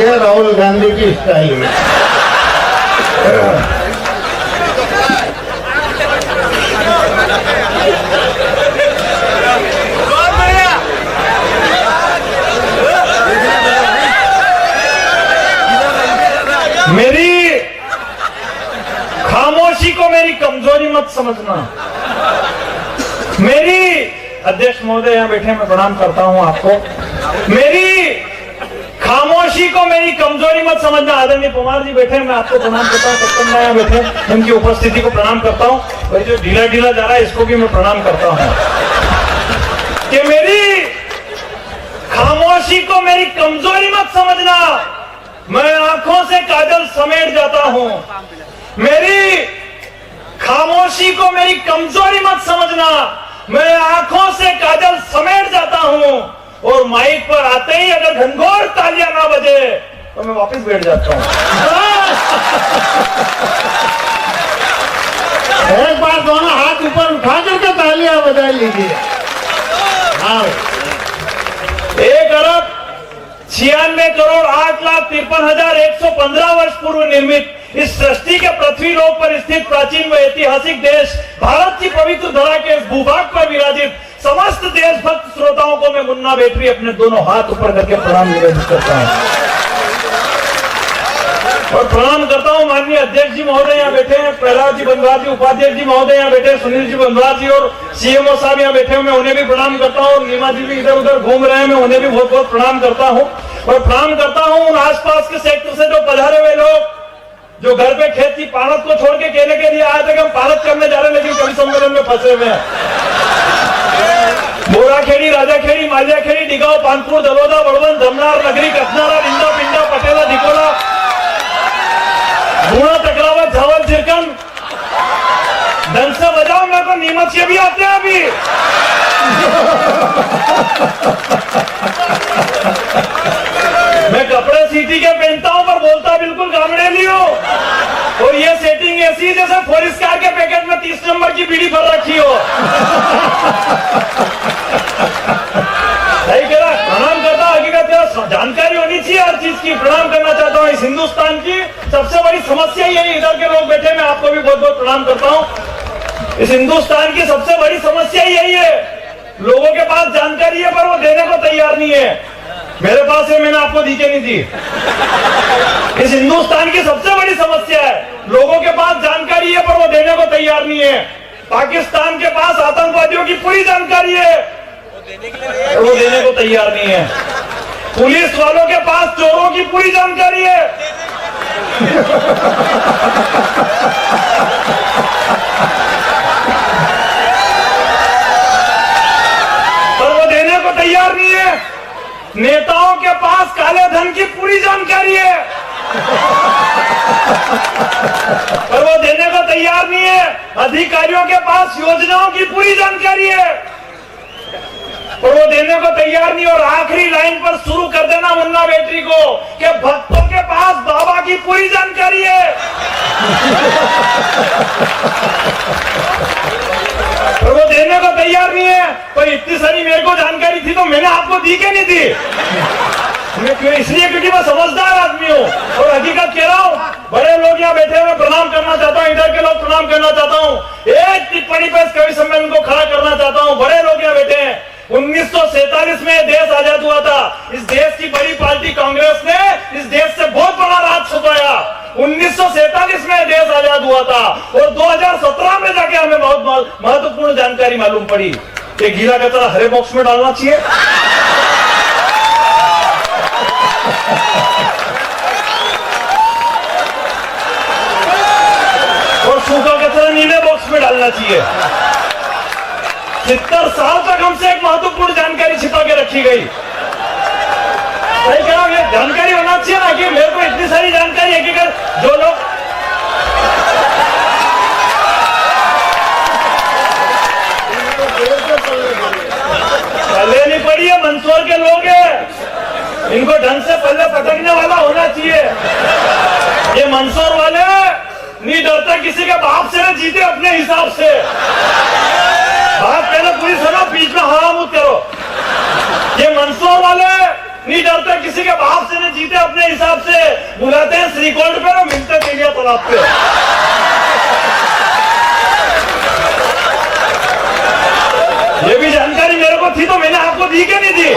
गया राहुल गांधी की स्टाइल में। मेरी खामोशी को मेरी कमजोरी मत समझना। मेरी अध्यक्ष महोदय यहाँ बैठे, मैं प्रणाम करता हूँ आपको। मेरी खामोशी को मेरी कमजोरी मत समझना। आदरणीय पवार जी बैठे, मैं आपको प्रणाम करता हूँ। सत्यम यहाँ बैठे, उनकी उपस्थिति को प्रणाम करता हूँ। और जो ढीला ढीला जा रहा है इसको भी मैं प्रणाम करता हूँ। कि मेरी खामोशी को मेरी कमजोरी मत समझना। मैं आंखों से काजल समेट जाता हूं। मेरी खामोशी को मेरी कमजोरी मत समझना। मैं आंखों से काजल समेट जाता हूं और माइक पर आते ही अगर घनघोर तालियां ना बजे तो मैं वापस बैठ जाता हूं। एक बार दोनों हाथ ऊपर उठा करके तालियां बजा लीजिए। हाँ, 1,96,8,53,115 वर्ष पूर्व निर्मित इस सृष्टि के पृथ्वी लोक पर स्थित प्राचीन व ऐतिहासिक देश भारत की पवित्र धरा के इस भूभाग पर विराजित समस्त देशभक्त श्रोताओं को मैं मुन्ना बेटवी अपने दोनों हाथ ऊपर करके प्रणाम निवेदित करता हूँ। और प्रणाम करता हूँ माननीय अध्यक्ष जी महोदय यहाँ बैठे हैं, प्रहलाद जी बनवार जी, उपाध्यक्ष जी महोदय यहाँ बैठे, सुनील जी बनवार जी और सीएमओ साहब यहाँ बैठे हैं, मैं उन्हें भी प्रणाम करता हूँ। नीमा जी भी इधर उधर घूम रहे हैं, मैं उन्हें भी बहुत बहुत प्रणाम करता हूँ। और प्रणाम करता हूँ उन आसपास के सेक्टर से जो पधारे हुए लोग, जो घर पे खेत की पानत को छोड़ के कहने के लिए आए थे कि हम पानत करने जा रहे हैं, लेकिन कवि सम्मेलन में फंसे हुए हैं। बोराखेड़ी, राजाखेड़ी, मालियाखेड़ी, डिगांव, पानपुर, दलोदा, बड़वन, धमनार, नगरी, कथनारा, रिंदा, पिंडा, पटेला, डिकोला, गुणा, तकरावत, झावल, चिरकन, ढंग से बजाओ, मेरे को नीमच के भी आते हैं अभी। मैं कपड़े सीटी के पहनता हूं पर बोलता बिल्कुल गामड़ेली हूं। और ये सेटिंग ऐसी जैसे फोरिस कार के पैकेट में 30 नंबर की बीड़ी भर रखी हो। सही कह रहा, प्रणाम करता हूं। हकीकत जानकारी होनी चाहिए हर चीज की। प्रणाम करना चाहता हूँ। इस हिंदुस्तान की सबसे बड़ी समस्या यही, इधर के लोग बैठे, मैं आपको भी बहुत बहुत प्रणाम करता हूँ। इस हिंदुस्तान की सबसे बड़ी समस्या यही है, लोगों के पास जानकारी है पर वो देने को तैयार नहीं है। मेरे पास है, मैंने आपको दी के नहीं दी। इस हिंदुस्तान की सबसे बड़ी समस्या है, लोगों के पास जानकारी है पर वो देने को तैयार नहीं है। पाकिस्तान के पास आतंकवादियों की पूरी जानकारी है, वो देने को तैयार नहीं है। पुलिस वालों के पास चोरों की पूरी जानकारी है, पर वो देने को तैयार नहीं है। नेताओं के पास काले धन की पूरी जानकारी है, पर वो देने को तैयार नहीं है। अधिकारियों के पास योजनाओं की पूरी जानकारी है, पर वो देने को तैयार नहीं। और आखिरी लाइन पर शुरू कर देना मुन्ना बेटवी को कि भक्तों के पास बाबा की पूरी जानकारी है, पर वो देने को तैयार नहीं है। पर इतनी सारी मेरे को जानकारी थी तो मैंने आपको दी के नहीं दी। मैं क्यों? इसलिए क्योंकि मैं समझदार आदमी हूँ और हकीकत कह रहा हूँ। बड़े लोग यहाँ बैठे हुए, प्रणाम करना चाहता हूँ, इधर के लोग प्रणाम करना चाहता हूँ। एक टिप्पणी पर इस कवि सम्मेलन को खड़ा करना चाहता हूँ। बड़े लोग यहाँ बैठे हैं। 1947 में देश आजाद हुआ था। इस देश की बड़ी पार्टी कांग्रेस ने इस देश से बहुत बड़ा राज छुपाया। 1947 में देश आजाद हुआ था और 2017 में जाके हमें बहुत महत्वपूर्ण जानकारी मालूम पड़ी कि गीला कचरा हरे बॉक्स में डालना चाहिए और सूखा कचरा नीले बॉक्स में डालना चाहिए। 70 साल तक हमसे एक महत्वपूर्ण जानकारी छिपा के रखी गई। सही कहा, ये जानकारी होना चाहिए ना कि मेरे को इतनी सारी जानकारी है कि जो लोग पल्ले नहीं पड़ी है, मंदसौर के लोग हैं, इनको ढंग से पल्ले पटकने वाला होना चाहिए। ये मंदसौर वाले नहीं डरते किसी के बाप से, जीते अपने हिसाब से। बात पहले पूरी सुनो, बीच में हाँ मत करो। ये मंदसौर वाले नहीं डरते किसी के बाप से, नहीं जीते अपने हिसाब से, बुलाते हैं श्रीकोंड पे और मिलते तेलिया तालाब पे। ये भी जानकारी मेरे को थी तो मैंने आपको दी क्या नहीं दी?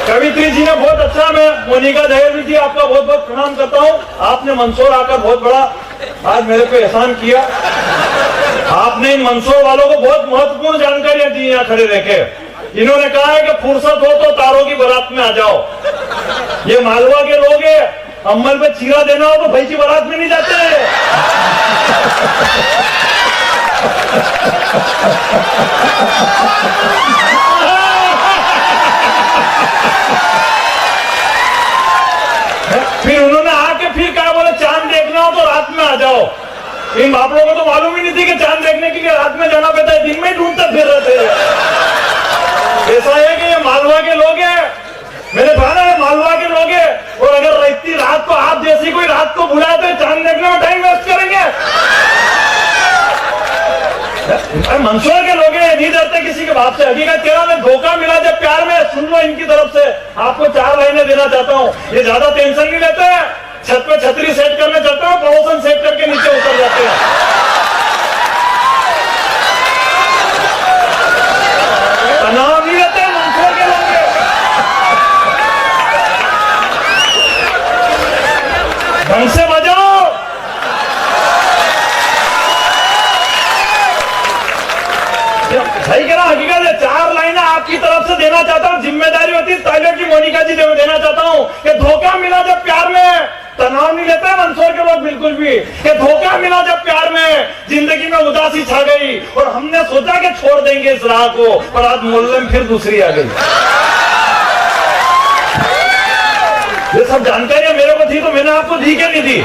कवित्री जी ने बहुत अच्छा, मैं मोनिका दहेल जी आपका बहुत बहुत प्रणाम करता हूँ। आपने मंदसौर आकर बहुत बड़ा आज मेरे पे एहसान किया। आपने इन मंदसौर वालों को बहुत महत्वपूर्ण जानकारियां दी यहाँ खड़े रह के। इन्होंने कहा है कि फुर्सत हो तो तारों की बारात में आ जाओ। ये मालवा के लोग हैं, अम्मल पे चीरा देना हो तो भाई की बारात में नहीं जाते हैं। फिर उन्होंने आके फिर कहा बोले चांद देखना हो तो रात में आ जाओ। इन बाप लोगों को तो मालूम ही नहीं थी कि चांद देखने के लिए रात में जाना पड़ता है, दिन में ही ढूंढते फिर रहे थे। ऐसा है कि ये मालवा के लोग हैं, मैंने कहा ना ये मालवा के लोग हैं, और अगर इतनी रात को आप जैसी कोई रात को बुलाए तो चांद देखने में टाइम वेस्ट करेंगे। मंदसौर के लोग हैं, नहीं डरते किसी के बाप से। हकीकत कह रहा मैं, धोखा मिला जब प्यार में, सुन लो इनकी तरफ से। आपको 4 लाइनें देना चाहता हूँ, ये ज्यादा टेंशन नहीं लेते हैं। छत पे छतरी सेट करने चलते हैं, पड़ोसन सेट करके नीचे उतर जाते हैं। तनाव नहीं लेते हैं मंदसौर के लोग। ढंग से बजाओ। सही कह रहा, हकीकत है। 4 लाइनें आपकी तरफ से देना चाहता हूँ, जिम्मेदारी होती है टाइलर की मोनिका जी देना चाहता हूँ कि धोखा मिला जब प्यार में, तनाव नहीं लेता है मंदसौर के लोग बिल्कुल भी, कि धोखा मिला जब प्यार में, जिंदगी में उदासी छा गई और हमने सोचा कि छोड़ देंगे इस राह को, पर आज मोहल्ले में फिर दूसरी आ गई। ये सब जानकारियां मेरे को थी तो मैंने आपको दी क्या नहीं दी?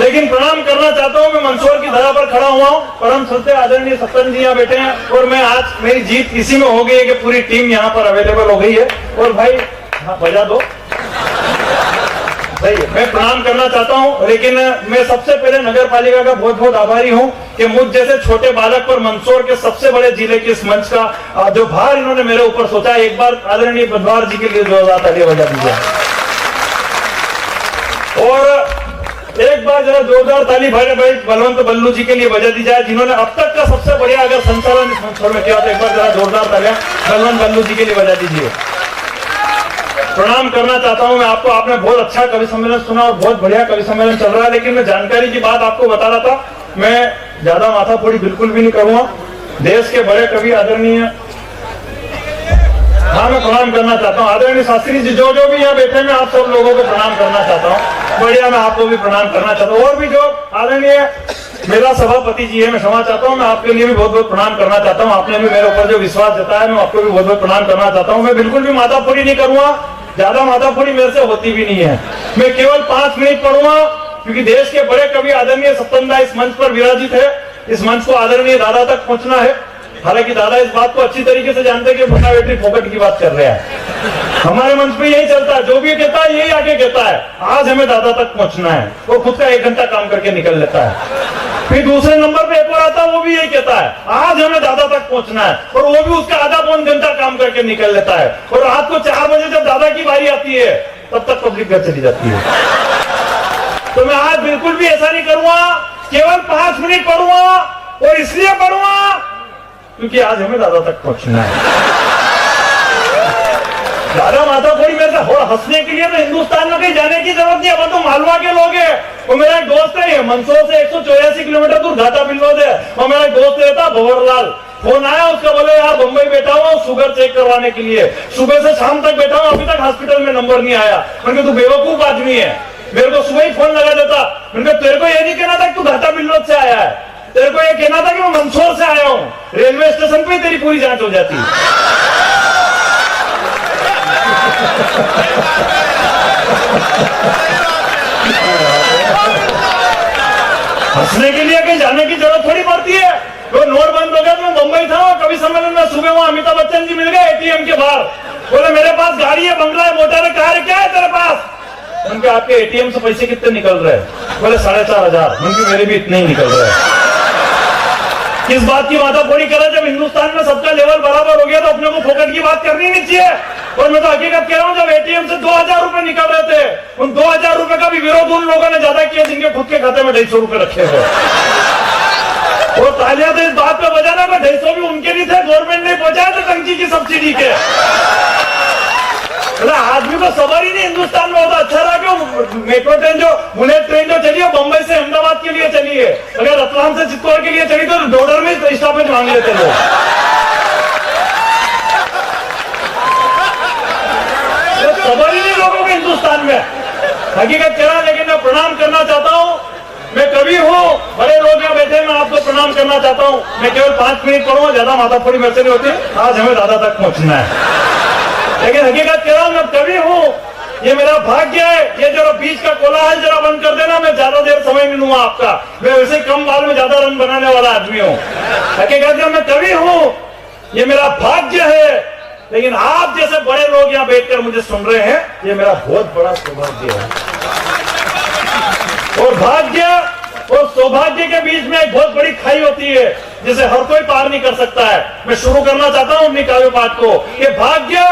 लेकिन प्रणाम करना चाहता हूं, मैं मंदसौर की धरा पर खड़ा हुआ हूं। परम श्रद्धेय आदरणीय सत्तन जी यहाँ बैठे हैं, और मैं आज, मेरी जीत इसी में हो गई है कि पूरी टीम यहाँ पर अवेलेबल हो गई है। और भाई हाँ, बजा दो। सही है, मैं प्रणाम करना चाहता हूं, लेकिन मैं सबसे पहले नगर पालिका का बहुत बहुत आभारी हूं कि मुझ जैसे छोटे बालक पर मंदसौर के सबसे बड़े जिले के इस मंच का जो भार इन्होंने मेरे ऊपर सोचा। एक बार आदरणीय बदवार जी के लिए जोरदार तालियां बजा दीजिए। और एक बार जरा जोरदार ताली भाई बलवंत बल्लू जी के लिए बजा दी जाए, जिन्होंने अब तक का सबसे बढ़िया अगर संचालन इस मंदसौर में किया तो एक बार जरा जोरदार तालियां बलवंत बल्लू जी के लिए बजा दीजिए। प्रणाम करना चाहता हूं मैं आपको। आपने बहुत अच्छा कवि सम्मेलन सुना और बहुत बढ़िया कवि सम्मेलन चल रहा है, लेकिन मैं जानकारी की बात आपको बता रहा था। मैं ज्यादा माथाफोड़ी बिल्कुल भी नहीं करूंगा। देश के बड़े कवि आदरणीय, हाँ मैं प्रणाम करना चाहता हूँ आदरणीय शास्त्री जी, जो भी यहाँ बैठे, मैं आप सब लोगों को प्रणाम करना चाहता हूँ। बढ़िया, मैं आपको भी प्रणाम करना चाहता हूँ। और भी जो आदरणीय मेरा सभापति जी है, मैं क्षमा चाहता हूँ, मैं आपके लिए भी बहुत बहुत प्रणाम करना चाहता हूँ। आपने भी मेरे ऊपर जो विश्वास जताया, मैं आपको भी बहुत बहुत प्रणाम करना चाहता हूँ। मैं बिल्कुल भी माथाफोड़ी नहीं करूंगा, ज्यादा माथाफोड़ी मेरे से होती भी नहीं है। मैं केवल 5 मिनट पढ़ूंगा, क्योंकि देश के बड़े कवि आदरणीय सत्तन दा इस मंच पर विराजित है। इस मंच को आदरणीय दादा तक पहुंचना है। हालांकि दादा इस बात को अच्छी तरीके से जानते हैं कि मोटा बेटी फोकट की बात कर रहे हैं। हमारे मंच पे यही चलता है, जो भी कहता है यही आगे कहता है, आज हमें दादा तक पहुंचना है। वो खुद का 1 घंटा काम करके निकल लेता है। फिर दूसरे नंबर पे एक और आता है, वो भी यही कहता है, आज हमें दादा तक पहुंचना है, और वो भी उसका आधा पौन घंटा काम करके निकल लेता है। और रात को 4 बजे जब दादा की बारी आती है, तब तक पब्लिक घर चली जाती है। तो मैं आज बिल्कुल भी ऐसा नहीं करूंगा, केवल 5 मिनट पढ़ूंगा, और इसलिए पढ़ूंगा क्योंकि आज हमें दादा तक पहुंचना है। दादा माथाफोड़ी में से हंसने के लिए तो हिंदुस्तान में कहीं जाने की जरूरत नहीं है। वो तो मालवा के लोग हैं। वो मेरा एक दोस्त है, मंदसौर से 184 किलोमीटर दूर घाटा बिल्लोद है, और मेरा एक दोस्त रहता भंवरलाल। फोन आया उसका, बोले यार बम्बई बैठा हुआ शुगर चेक करवाने के लिए, सुबह से शाम तक बैठा हूँ, अभी तक हॉस्पिटल में नंबर नहीं आया। मैंने तू बेवकूफ आदमी है, मेरे को सुबह ही फोन लगा देता। मैंने तेरे को ये नहीं कहना था कि तू घाटा बिल्लोद से आया है, तेरे को ये कहना था कि मैं मंदसौर से आया हूँ। रेलवे स्टेशन पे तेरी पूरी जांच हो जाती। हंसने के लिए कहीं जाने की जरूरत थोड़ी पड़ती है। तो नोट बंद हो गया तो मैं मुंबई था, कवि सम्मेलन में सुबह वहां अमिताभ बच्चन जी मिल गए एटीएम के बाहर। बोले मेरे पास गाड़ी है, बंगला है, मोटर है, कार है, क्या है तेरे पास? उनके आपके एटीएम से पैसे कितने निकल रहे हैं? बोले 4,500। उनके मेरे भी इतने ही निकल रहे हैं। किस बात की माथाफोड़ी करे? जब हिंदुस्तान में सबका लेवल बराबर हो गया तो अपने को फोकट की बात करनी नहीं चाहिए। और मैं तो हकीकत कह रहा हूं, जब एटीएम से 2000 रुपए निकल रहे थे, उन 2000 रुपए का भी विरोध उन लोगों ने ज्यादा किया जिनके खुद के खाते में 250 रुपए रखे थे। वो तालियां तो इस बात पे बजाना कि 250 भी उनके नहीं थे, गवर्नमेंट ने पहुंचाया था टंकी की सब्सिडी के। आदमी को सवार ही नहीं हिंदुस्तान में होता। अच्छा रहा कि मेट्रो ट्रेन जो बुलेट ट्रेन जो चली है बंबई से अहमदाबाद के लिए चली है, अगर रतलाम से चित्तौड़ के लिए चली तो डोडर में स्टॉपेज मांग लेते लोग। सवार ही नहीं लोगों के हिंदुस्तान में, हकीकत कह। लेकिन मैं प्रणाम करना चाहता हूं, मैं कवि हूं, बड़े लोग यहाँ बैठे, मैं आपको प्रणाम करना चाहता हूं। मैं केवल 5 मिनट पढ़ूंगा, ज्यादा माथाफोड़ी मेरे से नहीं होती, आज हमें दादा तक पहुंचना है। लेकिन हकीकत कह रहा हूं, मैं कवि हूं, ये मेरा भाग्य है। ये जरा बीच का कोलाहल जरा बंद कर देना, मैं ज्यादा देर समय नहीं लूंगा आपका। मैं वैसे कम बाल में ज्यादा रंग बनाने वाला आदमी हूं। हकीकत मैं कवि हूं, ये मेरा भाग्य है। लेकिन आप जैसे बड़े लोग यहाँ बैठकर मुझे सुन रहे हैं, ये मेरा बहुत बड़ा सौभाग्य है। और भाग्य और सौभाग्य के बीच में एक बहुत बड़ी खाई होती है जिसे हर कोई पार नहीं कर सकता है। मैं शुरू करना चाहता हूं अपनी काव्य पाठ को कि भाग्य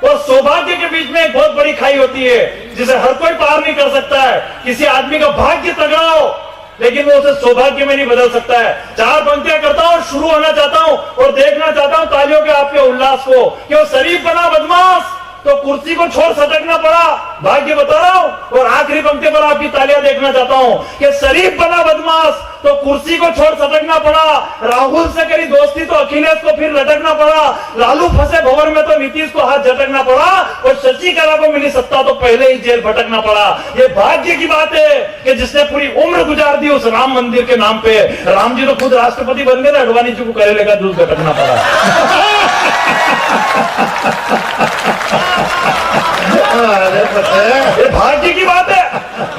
और सौभाग्य के बीच में एक बहुत बड़ी खाई होती है जिसे हर कोई पार नहीं कर सकता है। किसी आदमी का भाग्य तगड़ा हो लेकिन वो उसे सौभाग्य में नहीं बदल सकता है। 4 पंक्तियां करता हूं और शुरू होना चाहता हूं और देखना चाहता हूं तालियों के आपके उल्लास को कि वो शरीफ बना बदमाश तो कुर्सी को छोड़ सटकना पड़ा, भाग्य बता रहा हूं। और आखिरी पंक्ति पर आपकी तालियां देखना चाहता हूं कि शरीफ बना बदमाश तो कुर्सी को छोड़ सटकना पड़ा, राहुल से करी दोस्ती तो अखिलेश को फिर लटकना पड़ा, लालू फंसे भवन में तो नीतीश को हाथ झटकना पड़ा, और शशिकला को मिली सत्ता तो पहले ही जेल भटकना पड़ा। ये भाग्य की बात है कि जिसने पूरी उम्र गुजार दी उस राम मंदिर के नाम पे। राम जी तो खुद राष्ट्रपति बन गए, अडवाणी जी को करेले का दूध भटकना पड़ा। ये भाग्य की बात है।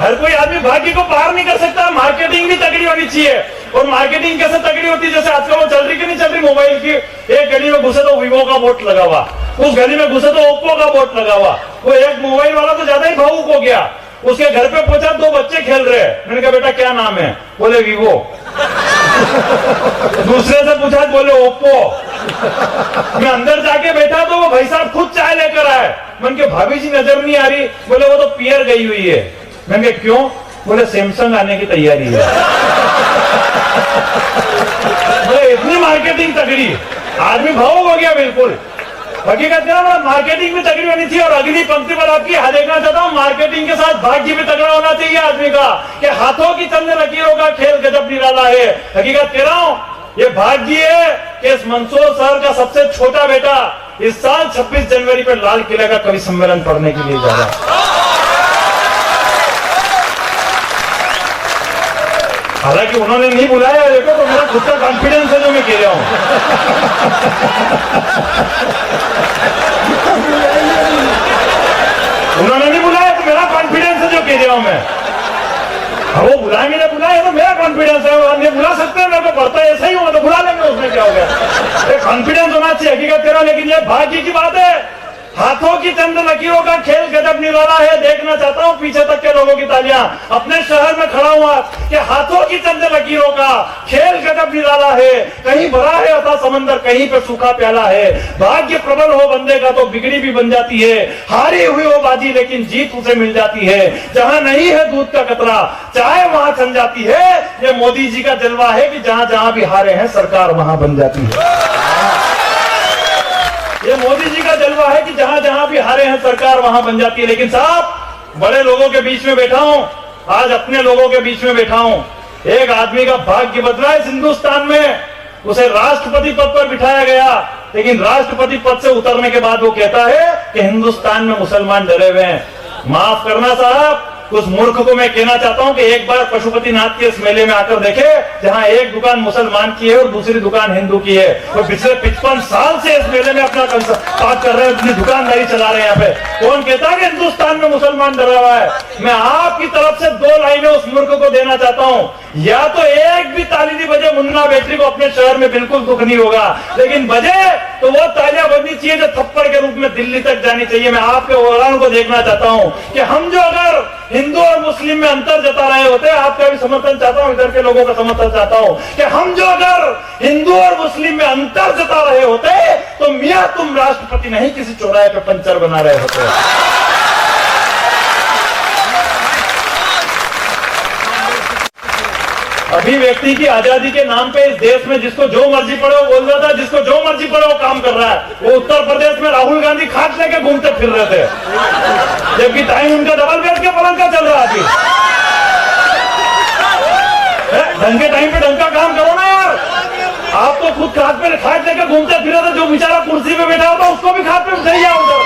हर कोई आदमी भाग्य को पार नहीं कर सकता। मार्केटिंग भी तगड़ी होनी चाहिए। और मार्केटिंग कैसे तगड़ी होती है, जैसे आजकल वो चल रही कि नहीं चल रही मोबाइल की, एक गली में घुसे तो वीवो का बोर्ड लगा हुआ, उस गली में घुसे तो ओप्पो का बोर्ड लगा हुआ। वो एक मोबाइल वाला तो ज्यादा ही भावुक हो गया, उसके घर पे पहुंचा, 2 बच्चे खेल रहे हैं। मैंने कहा बेटा क्या नाम है? बोले वीवो। दूसरे से पूछा, बोले ओप्पो। मैं अंदर जाके बैठा तो वो भाई साहब खुद चाय लेकर आए। मैंने कहा भाभी जी नजर नहीं आ रही? बोले वो तो पियर गई हुई है। मैंने कहा क्यों? बोले सैमसंग आने की तैयारी है। बोले इतनी मार्केटिंग तगड़ी, आदमी भावुक हो गया बिल्कुल। हकीकत है मार्केटिंग भी तगड़ी होनी चाहिए। और अगली पंक्ति पर आपकी देखना चाहता हूं, मार्केटिंग के साथ भाग्य भी तगड़ा होना चाहिए आदमी का कि हाथों की चंद लकीरों का खेल गजब निराला है। हकीकत कह रहा हूं, ये भाग्य है कि इस मंदसौर शहर का सबसे छोटा बेटा इस साल 26 जनवरी पर लाल किले का कवि सम्मेलन पढ़ने के लिए जा रहा है। हालांकि उन्होंने नहीं बुलाया, देखो तो मेरा खुद का कॉन्फिडेंस है जो मैं कह रहा हूं। उन्होंने नहीं बुलाया तो मेरा कॉन्फिडेंस है जो कह रहा हूं मैं। वो बुलाएंगे ना बुलाए तो मेरा कॉन्फिडेंस है। अन्य बुला सकते हैं, मेरे को पढ़ता है ऐसा ही हुआ तो बुला लेंगे, उसमें क्या हो गया। कॉन्फिडेंस होना चाहिए। हकीकत कह रहा, लेकिन ये भाग्य की बात है। हाथों की चंद लकीरों का खेल गजब निराला है। देखना चाहता हूं पीछे तक के लोगों की तालियां। अपने शहर में खड़ा हुआ कि हाथों की चंद लकीरों का खेल गजब निराला है। कहीं भरा है अथा समंदर, कहीं पे सूखा प्याला है। भाग्य प्रबल हो बंदे का तो बिगड़ी भी बन जाती है। हारी हुई हो बाजी लेकिन जीत उसे मिल जाती है। जहां नहीं है दूध का कतरा चाय वहां छन जाती है। ये मोदी जी का जलवा है कि जहां जहां भी हारे हैं सरकार वहां बन जाती है। ये मोदी जी का जलवा है कि जहां जहां भी हारे हैं सरकार वहां बन जाती है। लेकिन साहब बड़े लोगों के बीच में बैठा हूं, आज अपने लोगों के बीच में बैठा हूं। एक आदमी का भाग्य बदला इस हिंदुस्तान में। उसे राष्ट्रपति पद पर बिठाया गया, लेकिन राष्ट्रपति पद से उतरने के बाद वो कहता है कि हिंदुस्तान में मुसलमान डरे हुए हैं। माफ करना साहब, उस मूर्ख को मैं कहना चाहता हूं कि एक बार पशुपतिनाथ के इस मेले में आकर देखे, जहां एक दुकान मुसलमान की है और दूसरी दुकान हिंदू की है। वो पिछले 55 साल से इस मेले में अपना बात कर रहे हैं, अपनी दुकानदारी चला रहे हैं। यहाँ पे कौन कहता है कि हिंदुस्तान में मुसलमान डरा हुआ है? मैं आपकी तरफ से 2 लाइनें उस मूर्ख को देना चाहता हूं। या तो एक भी ताली नहीं बजे मुन्ना बेटी को अपने शहर में बिल्कुल दुख नहीं होगा, लेकिन बजे तो वो तालियां बजनी चाहिए जो थप्पड़ के रूप में दिल्ली तक जानी चाहिए। मैं आपके उदाहरण को देखना चाहता हूं कि हम जो अगर हिंदू और मुस्लिम में अंतर जता रहे होते, आपका भी समर्थन चाहता हूं, इधर के लोगों का समर्थन चाहता हूं कि हम जो अगर हिंदू और मुस्लिम में अंतर जता रहे होते तो मियां तुम राष्ट्रपति नहीं किसी चौराहे पे पंचर बना रहे होते। अभिव्यक्ति की आजादी के नाम पे इस देश में जिसको जो मर्जी पड़े वो बोल रहा था, जिसको जो मर्जी पड़े वो काम कर रहा है। वो उत्तर प्रदेश में राहुल गांधी खाट लेके घूमते फिर रहे थे, जबकि टाइम उनका डबल बेड के पलंग का चल रहा थी। ढंग के टाइम पे ढंग का काम करो ना यार। आप तो खुद खाट पे खाट लेके घूमते फिर रहे थे, जो बेचारा कुर्सी पे बैठा होता उसको भी खाट पे उठाइए उधर।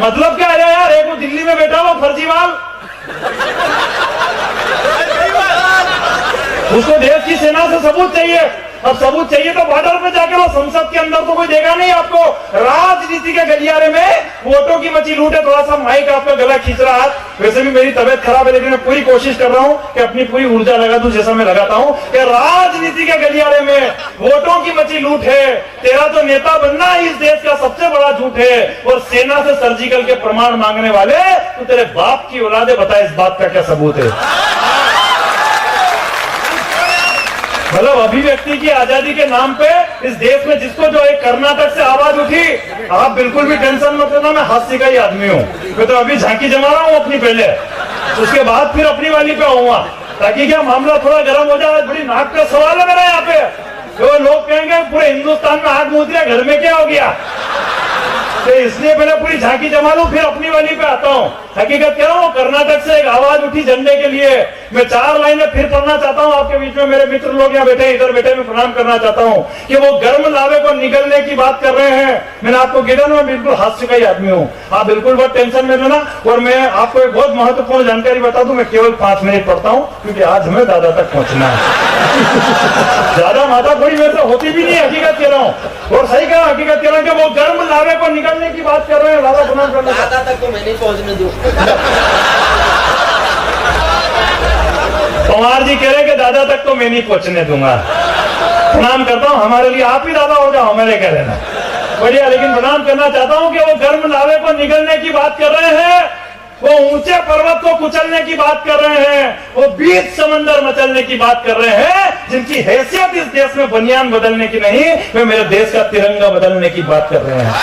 मतलब क्या है यार, एक वो दिल्ली में बैठा हुआ फर्जीवाल, उसको देश की सेना से सबूत चाहिए। अब सबूत चाहिए तो बॉर्डर पे जाके वो, संसद के अंदर तो कोई देगा नहीं आपको। राजनीति के गलियारे में वोटों की मची लूट है। थोड़ा सा माइक आपका गला खींच रहा है, वैसे भी मेरी तबियत खराब है, लेकिन मैं पूरी कोशिश कर रहा हूं कि अपनी पूरी ऊर्जा लगा दूं जैसा मैं लगाता हूं कि राजनीति के गलियारे में वोटों की मची लूट है। तेरा तो नेता बनना इस देश का सबसे बड़ा झूठ है, और सेना से सर्जिकल के प्रमाण मांगने वाले तो तेरे बाप की औलादे। बता इस बात का क्या सबूत है? मतलब अभिव्यक्ति की आजादी के नाम पे इस देश में जिसको जो है कर्नाटक से आवाज उठी, आप बिल्कुल भी टेंशन मत लेना, मैं हास्य का ही आदमी हूँ। मैं तो अभी झांकी जमा रहा हूँ अपनी, पहले उसके बाद फिर अपनी वाली पे आऊंगा, ताकि क्या मामला थोड़ा गर्म हो जाए। बड़ी नाक का सवाल है मेरा यहाँ पे। तो लोग कहेंगे पूरे हिंदुस्तान में आग मूत दिया, घर में क्या हो गया? तो इसलिए पहले पूरी झांकी जमा लूं, फिर अपनी वाली पे आता हूँ। हकीकत कह रहा हूँ, कर्नाटक से एक आवाज उठी झंडे के लिए। मैं 4 लाइनें फिर पढ़ना चाहता हूँ आपके बीच में। मेरे मित्र लोग यहाँ बैठे, इधर बैठे, मैं प्रणाम करना चाहता हूँ कि वो गर्म लावे को निगलने की बात कर रहे हैं। मैंने आपको गिरा ना, मैं बिल्कुल हास्य का ही आदमी हूँ, आप बिल्कुल बहुत टेंशन में लेना। और मैं आपको एक बहुत महत्वपूर्ण जानकारी बता दूं, मैं केवल 5 मिनट पढ़ता हूँ, क्योंकि आज हमें दादा तक पहुंचना है। ज्यादा माथा थोड़ी मेरे से होती भी नहीं, हकीकत कह रहा हूँ। और सही कहा, हकीकत कह रहा हूँ कि वो गर्म लावे को निगलने की बात कर रहे हैं। दादा प्रणाम करना। दादा तक तो मैं नहीं पहुंचने दूं। पवार जी कह रहे हैं कि दादा तक तो मैं नहीं पहुंचने दूंगा। प्रणाम करता हूं, हमारे लिए आप ही दादा हो जाओ, मेरे कह रहे हैं बढ़िया। लेकिन प्रणाम करना चाहता हूं कि वो गर्म लावे को निगलने की बात कर रहे हैं, वो ऊंचे पर्वत को कुचलने की बात कर रहे हैं, वो बीच समंदर मचलने की बात कर रहे हैं, जिनकी हैसियत इस देश में बनियान बदलने की नहीं, वे मेरे देश का तिरंगा बदलने की बात कर रहे हैं।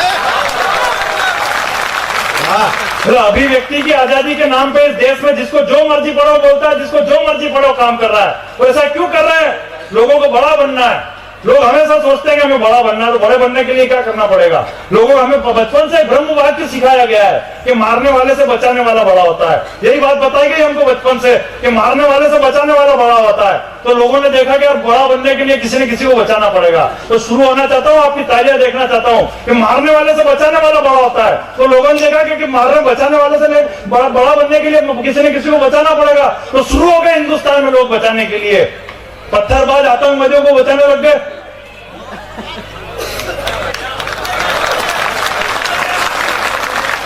अभिव्यक्ति की आजादी के नाम पे इस देश में जिसको जो मर्जी पढ़ो बोलता है, जिसको जो मर्जी पढ़ो काम कर रहा है। वो ऐसा क्यों कर रहे हैं? लोगों को बड़ा बनना है। लोग हमेशा सोचते हैं कि हमें बड़ा बनना है, तो बड़े बनने के लिए क्या करना पड़ेगा? लोगों को हमें बचपन से ब्रह्म वाक्य सिखाया गया है कि मारने वाले से बचाने वाला बड़ा होता है। यही बात बताई गई हमको बचपन से कि मारने वाले से बचाने वाला बड़ा होता है। तो लोगों ने देखा कि यार बड़ा बनने के लिए किसी न किसी को बचाना पड़ेगा। तो शुरू होना चाहता हूँ, आपकी तालियां देखना चाहता हूँ कि मारने वाले से बचाने वाला बड़ा होता है। तो लोगों ने देखा कि मारने बचाने वाले से बड़ा बनने के लिए किसी न किसी को बचाना पड़ेगा। तो शुरू हो गए हिंदुस्तान में लोग बचाने के लिए, पत्थरबाज आतंकवादियों को बचाने लग गए।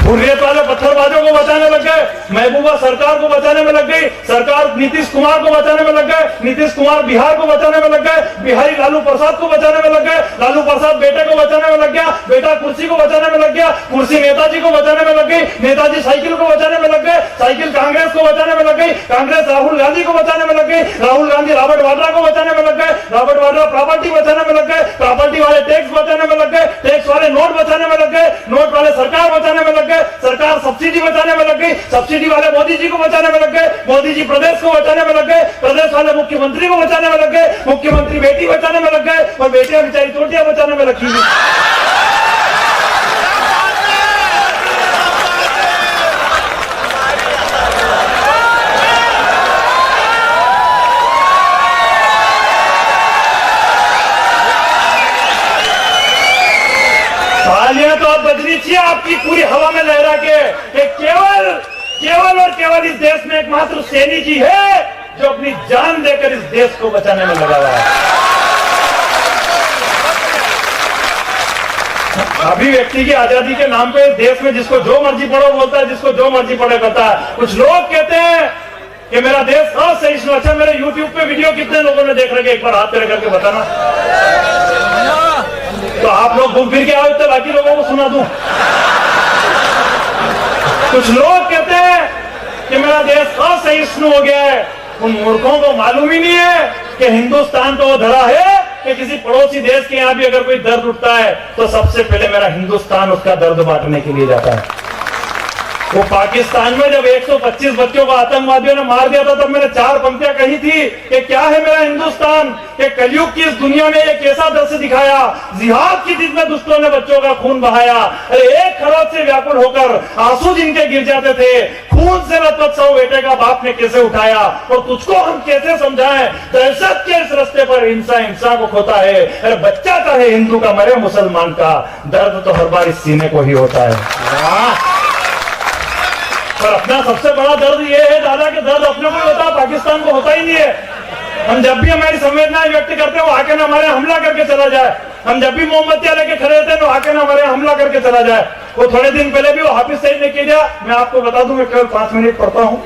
हुर्रियत वाले पत्थरबाजों को बचाने लग गए, महबूबा सरकार को बचाने में लग गई, सरकार नीतीश कुमार को बचाने में लग गए, नीतीश कुमार बिहार को बचाने में लग गए, बिहारी लालू प्रसाद को बचाने में लग गए, लालू प्रसाद बेटे को बचाने में लग गया, बेटा कुर्सी को बचाने में लग गया, कुर्सी नेताजी को बचाने में लग गई, नेताजी साइकिल को बचाने में लग गए, साइकिल कांग्रेस को बचाने में लग गई, कांग्रेस राहुल गांधी को बचाने में लग गई, राहुल गांधी रॉबर्ट वाड्रा को बचाने में लग गए, रॉबर्ट वाड्रा प्रॉपर्टी बचाने में लग गए, प्रॉपर्टी वाले टैक्स बचाने में लग गए, टैक्स वाले नोट बचाने में लग गए, नोट वाले सरकार बचाने में लग गए, सरकार सब्सिडी बचाने में लग गई, सब्सिडी वाले मोदी जी को बचाने में लग गए, मोदी जी प्रदेश को बचाने में लग गए, प्रदेश वाले मुख्यमंत्री को बचाने में लग गए, मुख्यमंत्री बेटी बचाने में लग गए, और बेटियां बेचारी चोटियां बचाने में लगी। तालियां तो आप बजनी चाहिए आपकी पूरी हवा में लहरा के, केवल और केवल इस देश में एकमात्र सैनी जी है जो अपनी जान देकर इस देश को बचाने में लगा हुआ है। अभिव्यक्ति की आजादी के नाम पे इस देश में जिसको जो मर्जी पढ़ो बोलता है, जिसको जो मर्जी पढ़े करता है। कुछ लोग कहते हैं कि मेरा देश असहिष्णु। अच्छा, मेरे YouTube पे वीडियो कितने लोगों ने देख रखे, एक बार हाथ खड़े करके बताना। तो आप लोग घूम फिर के आओ तो बाकी लोगों को सुना दूं। कुछ लोग कहते हैं कि मेरा देश असहिष्णु हो गया है। उन मूर्खों को मालूम ही नहीं है कि हिंदुस्तान तो वो धरा है कि किसी पड़ोसी देश के यहाँ भी अगर कोई दर्द उठता है तो सबसे पहले मेरा हिंदुस्तान उसका दर्द बांटने के लिए जाता है। वो पाकिस्तान में जब 125 बच्चों को आतंकवादियों ने मार दिया था तब मैंने 4 पंक्तियां कही थी कि क्या है मेरा हिंदुस्तान, कि कलयुग की इस दुनिया में ये कैसा दृश्य दिखाया, जिहाद की जिसमें दुष्टों ने बच्चों का खून बहाया। अरे एक खरोच से व्याकुल होकर आंसू जिनके गिर जाते थे, खून से लथपथ बेटे का बाप ने कैसे उठाया, और तुझको हम कैसे समझाएं दहशत के इस रास्ते पर हिंसा हिंसा को खोता है। अरे बच्चा चाहे हिंदू का मरे मुसलमान का, दर्द तो हर बार इस सीने को ही होता है। पर अपना सबसे बड़ा दर्द ये है दादा कि दर्द अपने को होता, पाकिस्तान को होता ही नहीं है। हम जब भी हमारी संवेदनाएं व्यक्त करते हैं वो आके ना हमारे हमला करके चला जाए। हम जब भी मोमबत्तियां लेके खड़े रहते हैं तो आके ना हमारे हमला करके चला जाए। वो थोड़े दिन पहले भी वो हाफिज सईद ने किया, मैं आपको बता दूं मैं केवल 5 मिनट पढ़ता हूं,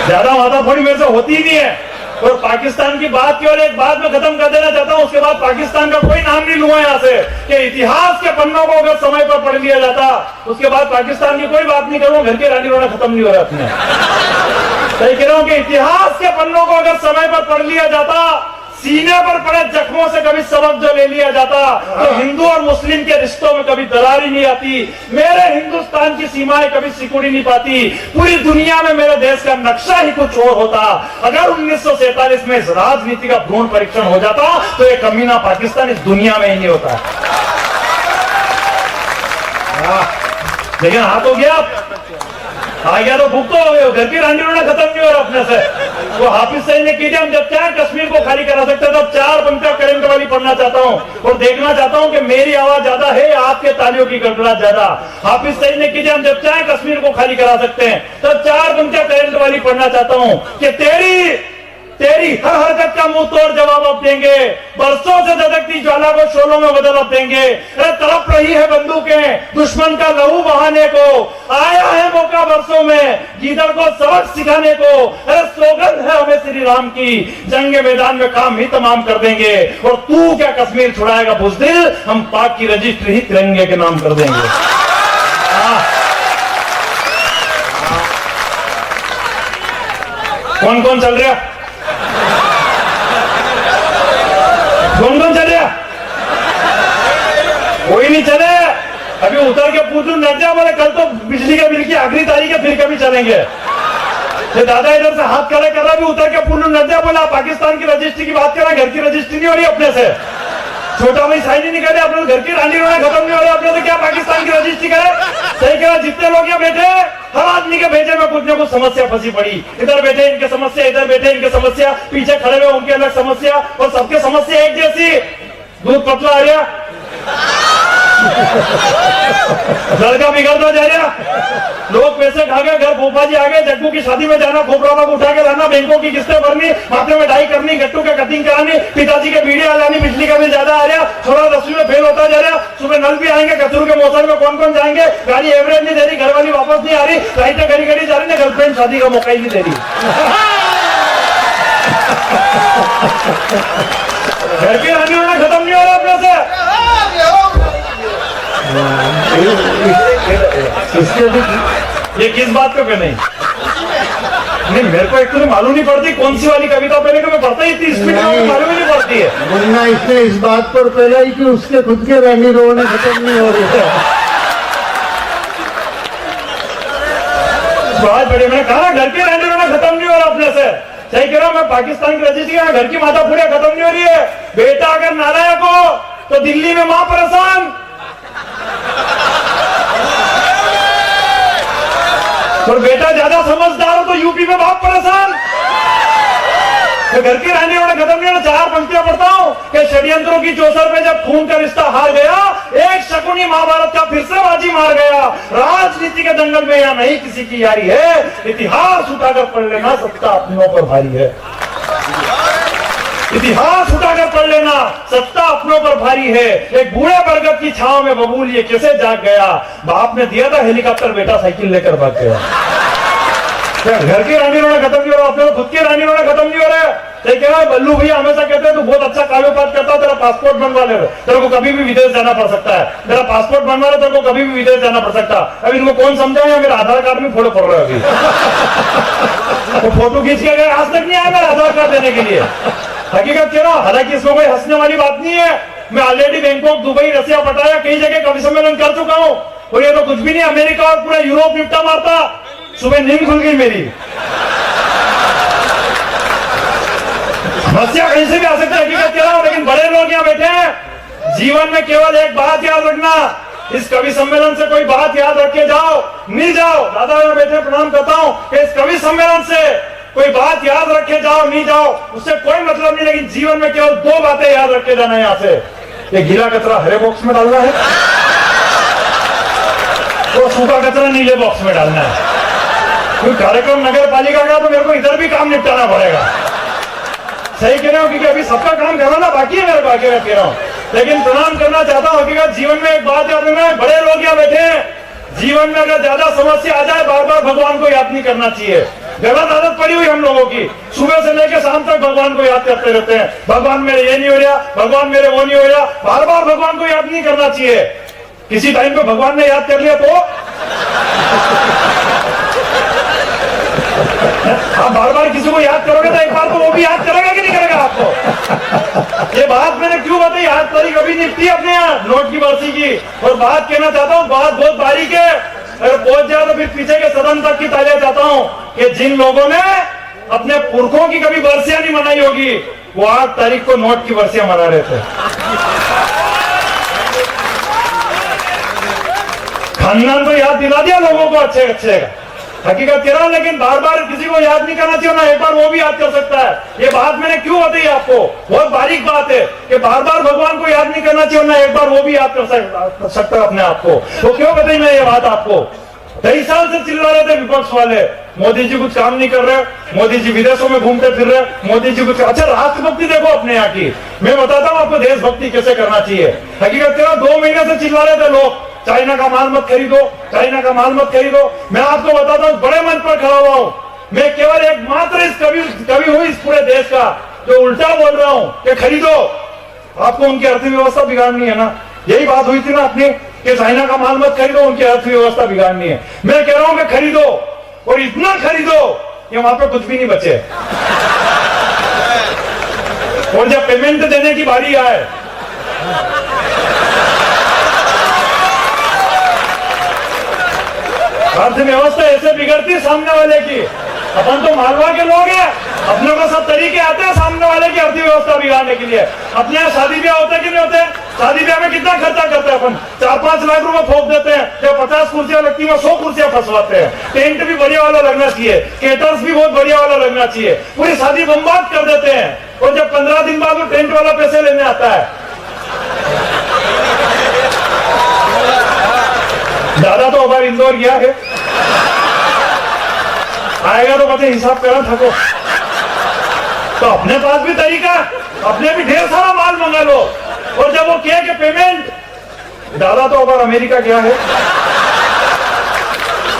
ज्यादा माता थोड़ी मेरे से होती ही नहीं है। और पाकिस्तान की बात केवल एक बात में खत्म कर देना चाहता हूं, उसके बाद पाकिस्तान का कोई नाम नहीं लूंगा यहां से, कि इतिहास के पन्नों को अगर समय पर पढ़ लिया जाता उसके बाद पाकिस्तान की कोई बात नहीं करूंगा, घर के रानी रोना खत्म नहीं हो रहा अपने। सही कह रहा हूं कि इतिहास के पन्नों को अगर समय पर पढ़ लिया जाता, सीने पर पड़े जख्मों से कभी सबक जो ले लिया जाता, तो हिंदू और मुस्लिम के रिश्तों में कभी दरार ही नहीं आती, मेरे हिंदुस्तान की सीमाएं कभी सिकुड़ी नहीं पाती, पूरी दुनिया में मेरे देश का नक्शा ही कुछ और होता। अगर 1947 में इस राजनीति का भ्रूण परीक्षण हो जाता तो ये कमीना पाकिस्तान इस दुनिया में ही नहीं होता। लेकिन हाथ हो गया, आ गया तो भूख तो हो गए, घर की रानी रोना खत्म नहीं हो रहा अपने से। वो हाफिज सईद ने किया, हम जब चाहे कश्मीर को खाली करा सकते हैं, तब 4 पंक्तियां करंट वाली पढ़ना चाहता हूं और देखना चाहता हूं कि मेरी आवाज ज्यादा है या आपके तालियों की गड़गड़ाहट ज्यादा। हाफिज सईद ने किया, हम जब चाहे कश्मीर को खाली करा सकते हैं, तब 4 पंक्तियां करंट वाली पढ़ना चाहता हूं कि तेरी हर हरकत का मुंह तोड़ जवाब अब देंगे, बरसों से धधकती ज्वाला को शोलों में बदल अब देंगे। अरे तड़प रही है बंदूकें दुश्मन का लहू बहाने को, आया है मौका बरसों में गीदड़ को सबक सिखाने को। अरे सौगंध है हमें श्री राम की, जंग मैदान में काम ही तमाम कर देंगे, और तू क्या कश्मीर छुड़ाएगा बुज़दिल, हम पाक की रजिस्ट्री ही तिरंगे के नाम कर देंगे। कौन कौन चल रहा, कौन कौन चले, कोई नहीं चले। अभी उतर के पूछूं न जा, बोले कल तो बिजली के बिल की आखिरी तारीख है, फिर कभी चलेंगे। ये दादा इधर से हाथ खड़े कर रहा, भी उतर के पूछूं न जा, बोला पाकिस्तान की रजिस्ट्री की बात कर रहा, घर की रजिस्ट्री नहीं हो रही अपने से। छोटा भाई साइन ही नहीं करे अपने, घर की रानी रोना खत्म नहीं हो रहा अपने से, क्या पाकिस्तान की रजिस्ट्री करे। सही कहा, जितने लोग यहाँ बैठे हर आदमी के भेजे में कुछ न कुछ समस्या फंसी पड़ी, इधर बैठे इनके समस्या, इधर बैठे इनके समस्या, पीछे खड़े हुए उनकी अलग समस्या, और सबके समस्या एक जैसी, दूध पतला आ रहा, लड़का बिगड़ता जा रहा, लोग पैसे खा गए, घर फूफा जी आ गए, जग्गू की शादी में जाना, खोपड़ा को उठा के लाना, बैंकों की किस्तें भरनी, माथे में डाई करनी, गट्टू का कटिंग करानी, पिताजी के बीड़ी आ जानी, बिजली का बिल ज्यादा आ रहा, थोड़ा 10वीं में फेल होता जा रहा, सुबह नल भी आएंगे, कचरू के मौसम में कौन कौन जाएंगे, गाड़ी एवरेज नहीं दे रही, घर वाली वापस नहीं आ रही, लाइटें घड़ी घड़ी जा रही, गर्लफ्रेंड शादी का मौका ही नहीं दे रही। घर की रानी होना खत्म नहीं हो रहा अपने से। ये किस बात पे नहीं, मेरे को एक तो मालूम नहीं पड़ती कौन सी वाली कविता पहले को मैं पढ़ता ही थी, स्पीड में मालूम ही नहीं पड़ती है। वरना इसने इस बात पर पहला ही कि उसके खुद के रानी रोने खत्म नहीं हो रही है। बहुत बड़ी, मैंने कहा घर की रानी रोना खत्म नहीं हो रहा अपने से। सही कह रहा हूं मैं, पाकिस्तान की रजिस्ट्री घर की माता पूरी खत्म नहीं हो रही है। बेटा अगर नालायक हो तो दिल्ली में मां परेशान, और बेटा ज्यादा समझदार हो तो यूपी में बाप परेशान। तो घर की रानी होने खत्म नहीं होना। 4 पंक्तियां पढ़ता हूं कि षड्यंत्रों की चौसर में जब खून का रिश्ता हार गया, एक शकुनी महाभारत का फिर से बाजी मार गया। राजनीति के दंगल में यहाँ नहीं किसी की यारी है, इतिहास उठाकर पढ़ लेना, सत्ता अपनों पर भारी है। इतिहास उठाकर पढ़ लेना, सत्ता अपनों पर भारी है। एक बूढ़े बरगद की छांव में बबूल ये कैसे जाग गया, बाप ने दिया था हेलीकॉप्टर, बेटा साइकिल लेकर भाग गया। घर की रानी रोना खत्म नहीं हो रहा, अपने खुद की रानी रोना खत्म नहीं हो रहा है। तो क्या है, बल्लू भैया हमेशा कहते हैं तू बहुत अच्छा काव्यपाठ करता है, तेरा पासपोर्ट बनवा ले, तेरे को कभी भी विदेश जाना पड़ सकता है, तेरा पासपोर्ट बनवा ले, तेरे को कभी भी विदेश जाना पड़ सकता है। अब इनको कौन समझाए, मेरा आधार कार्ड में फोटो पड़ रहा है अभी। तो फोटो खींच के गए, आज तक नहीं आया मेरा आधार कार्ड देने के लिए। हकीकत कह रहा हूं, हालांकि इसमें कोई हंसने वाली बात नहीं है। मैं ऑलरेडी बैंकॉक, दुबई, रसिया, पटाया कई जगह कवि सम्मेलन कर चुका हूं, और ये तो कुछ भी नहीं, अमेरिका और पूरा यूरोप निपटा मारता। सुबह नींद खुल गई मेरी। समस्या कहीं से भी आ सकती है, हकीकत कह रहा हूं, लेकिन बड़े लोग यहाँ बैठे हैं। जीवन में केवल एक बात याद रखना, इस कवि सम्मेलन से कोई बात याद रख के जाओ, नहीं जाओ। दादा यहाँ बैठे प्रणाम करता हूं कि इस कवि सम्मेलन से कोई बात याद रखे जाओ, नहीं जाओ, उससे कोई मतलब नहीं, लेकिन जीवन में केवल दो बातें याद रख के जाना है। यहाँ से ये गीला कचरा हरे बॉक्स में डालना है, तो सूखा कचरा नीले बॉक्स में डालना है। कोई कार्यक्रम नगर पालिका का, तो मेरे को इधर भी काम निपटाना पड़ेगा। सही कह रहे हो, क्योंकि अभी सबका काम कराना बाकी है मेरे, बाकी मैं कह रहा हूं। लेकिन प्रणाम करना चाहता हूं, हकीकत जीवन में एक बात याद रखना है, बड़े लोग यहाँ बैठे हैं, जीवन में अगर ज्यादा समस्या आ जाए, बार बार भगवान को याद नहीं करना चाहिए। गलत आदत पड़ी हुई हम लोगों की, सुबह से लेकर शाम तक भगवान को याद करते रहते हैं। भगवान मेरे ये नहीं हो रहा, भगवान मेरे वो नहीं हो रहा, बार बार भगवान को याद नहीं करना चाहिए। किसी टाइम पे भगवान ने याद कर लिया तो आप बार बार किसी को याद करोगे तो एक बार तो वो भी याद करेगा कि नहीं करेगा आपको। ये बात मैंने क्यों बताई, आज तारीख अभी निपटी अपने यहाँ नोट की बरसी की, और बात कहना चाहता हूँ, बात बहुत बारीक है। अगर पहुंच जाए तो फिर पीछे के सदन तक की तालियां चाहता हूं कि जिन लोगों ने अपने पुरखों की कभी बरसियां नहीं मनाई होगी, वो 8 तारीख को नोट की बरसियां मना रहे थे। खानदान तो याद दिला दिया लोगों को अच्छे अच्छे, हकीकत कह रहा हूं, लेकिन बार बार किसी को याद नहीं करना चाहिए ना, एक बार वो भी याद कर सकता है। ये बात मैंने क्यों बताई आपको, बहुत बारीक बात है कि बार बार भगवान को याद नहीं करना चाहिए ना, एक बार वो भी याद कर सकता है अपने आप को। तो क्यों बताई मैं ये बात आपको। 23 साल से चिल्ला रहे थे विपक्ष वाले, मोदी जी कुछ काम नहीं कर रहे, मोदी जी विदेशों में घूमते फिर रहे, मोदी जी कुछ। अच्छा, राष्ट्रभक्ति देखो अपने यहाँ की, मैं बताता हूँ आपको देशभक्ति कैसे करना चाहिए। हकीकत कह रहा हूं, 2 महीने से चिल्ला रहे थे लोग, चाइना का माल मत खरीदो, चाइना का माल मत खरीदो। मैं आपको बताता हूँ, बड़े मंच पर खड़ा हुआ हूँ, मैं केवल एकमात्र इस कवि हूँ इस पूरे देश का जो उल्टा बोल रहा हूँ कि खरीदो। आपको उनकी अर्थव्यवस्था बिगाड़नी है ना, यही बात हुई थी ना अपनी कि चाइना का माल मत खरीदो, उनकी अर्थव्यवस्था बिगाड़नी है। मैं कह रहा हूँ कि खरीदो, और इतना खरीदो कि वहां पे कुछ भी नहीं बचे, और जब पेमेंट देने की बारी आए, अर्थव्यवस्था ऐसे बिगड़ती है सामने वाले की। अपन तो मालवा के लोग हैं, अपने को सब तरीके आते हैं सामने वाले की अर्थव्यवस्था बिगाड़ने के लिए। अपने यहाँ शादी ब्याह होते कि नहीं होते, शादी ब्याह में कितना खर्चा करते हैं अपन, 4-5 लाख रुपए फोक देते हैं, जब 50 कुर्सियां लगती है 100 कुर्सियां फंसवाते हैं। टेंट भी बढ़िया वाला लगना चाहिए, केटर्स भी बहुत बढ़िया वाला लगना चाहिए, पूरी शादी बर्बाद कर देते हैं, और जब 15 दिन बाद वो टेंट वाला पैसे लेने आता है। दादा तो हमारे इंदौर गया है, आएगा तो पता हिसाब करना थको। तो अपने पास भी तरीका, अपने भी ढेर सारा माल मंगा लो, और जब वो कहे कि पेमेंट, दादा तो हमारा अमेरिका गया है,